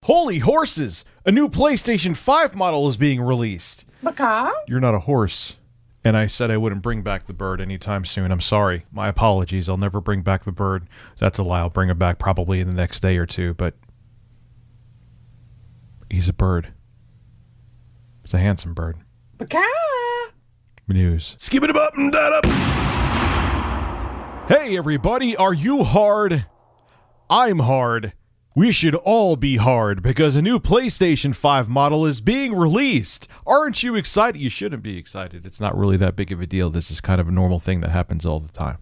Holy horses! A new PlayStation 5 model is being released. Macaw? You're not a horse. And I said I wouldn't bring back the bird anytime soon. I'm sorry. My apologies. I'll never bring back the bird. That's a lie. I'll bring it back probably in the next day or two, but he's a bird. He's a handsome bird. Macaw? News. Skip it up and that up. Hey everybody, are you hard? I'm hard. We should all be hard because a new PlayStation 5 model is being released. Aren't you excited? You shouldn't be excited. It's not really that big of a deal. This is kind of a normal thing that happens all the time.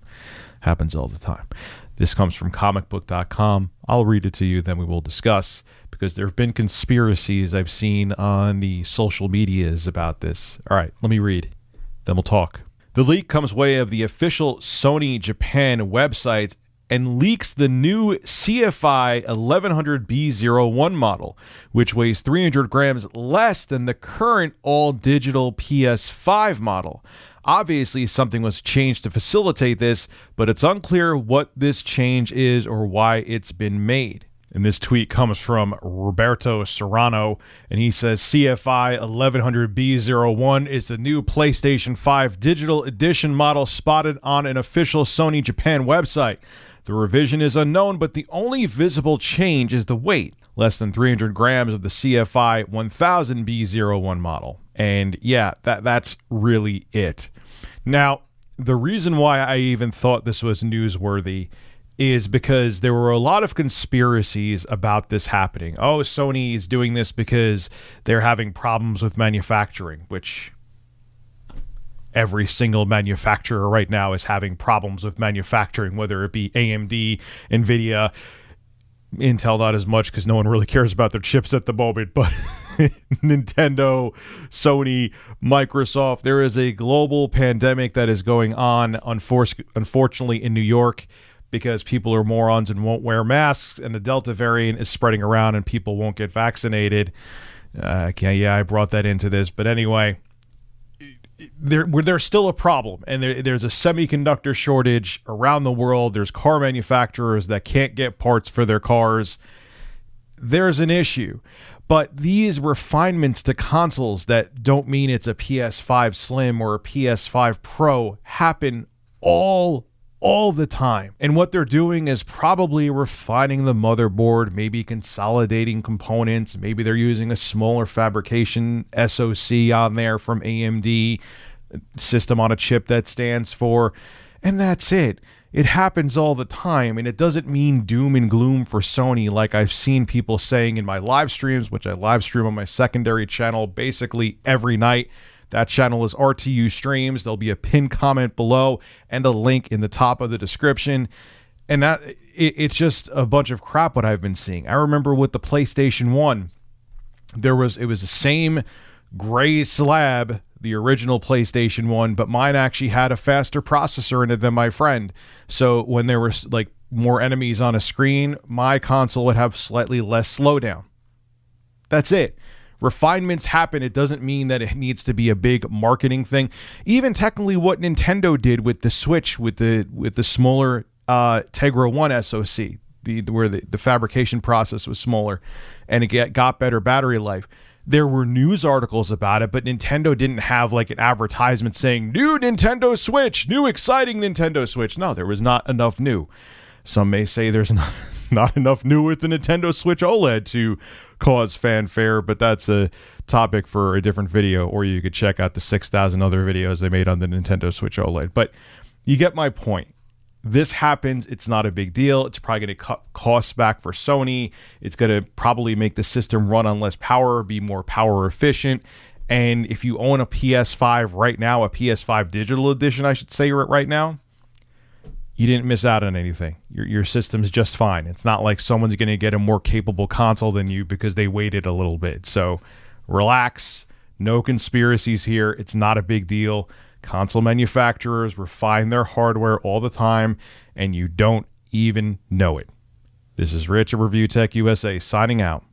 This comes from comicbook.com. I'll read it to you, then we will discuss, because there have been conspiracies I've seen on the social medias about this. All right, let me read. Then we'll talk. The leak comes way of the official Sony Japan website and leaks the new CFI 1100B01 model, which weighs 300 grams less than the current all-digital PS5 model. Obviously, something was changed to facilitate this, but it's unclear what this change is or why it's been made. And this tweet comes from Roberto Serrano, and he says CFI 1100B01 is the new PlayStation 5 digital edition model spotted on an official Sony Japan website. The revision is unknown, but the only visible change is the weight, less than 300 grams of the CFI 1000B01 model. And yeah, that's really it. Now, the reason why I even thought this was newsworthy is because there were a lot of conspiracies about this happening. Oh, Sony is doing this because they're having problems with manufacturing, which every single manufacturer right now is having problems with manufacturing, whether it be AMD, NVIDIA, Intel not as much because no one really cares about their chips at the moment, but Nintendo, Sony, Microsoft. There is a global pandemic that is going on, unfortunately, in New York, because people are morons and won't wear masks, and the Delta variant is spreading around and people won't get vaccinated. Yeah, I brought that into this, but anyway, there's still a problem, and there's a semiconductor shortage around the world. There's car manufacturers that can't get parts for their cars. There's an issue. But these refinements to consoles that don't mean it's a PS5 Slim or a PS5 Pro happen all the time. And what they're doing is probably refining the motherboard, maybe consolidating components, maybe they're using a smaller fabrication SoC on there from AMD, system on a chip that stands for, and that's it. It happens all the time, and it doesn't mean doom and gloom for Sony like I've seen people saying in my live streams, which I live stream on my secondary channel basically every night. That channel is RTU Streams. There'll be a pinned comment below and a link in the top of the description. And it's just a bunch of crap what I've been seeing. I remember with the PlayStation 1, it was the same gray slab, the original PlayStation 1, but mine actually had a faster processor in it than my friend. So when there were like more enemies on a screen, my console would have slightly less slowdown. That's it. Refinements happen. It doesn't mean that it needs to be a big marketing thing. Even technically what Nintendo did with the Switch, with the smaller Tegra 1 SoC, where the fabrication process was smaller and it got better battery life. There were news articles about it, but Nintendo didn't have like an advertisement saying, new Nintendo Switch, new exciting Nintendo Switch. No, there was not enough new. Some may say there's not enough new with the Nintendo Switch OLED to cause fanfare, but that's a topic for a different video, or you could check out the 6,000 other videos they made on the Nintendo Switch OLED. But you get my point. This happens. It's not a big deal. It's probably going to cut costs back for Sony. It's going to probably make the system run on less power, be more power efficient. And if you own a PS5 right now, a PS5 digital edition, I should say right now, you didn't miss out on anything. Your system's just fine. It's not like someone's going to get a more capable console than you because they waited a little bit. So relax. No conspiracies here. It's not a big deal. Console manufacturers refine their hardware all the time, and you don't even know it. This is Rich of Review Tech USA signing out.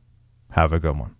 Have a good one.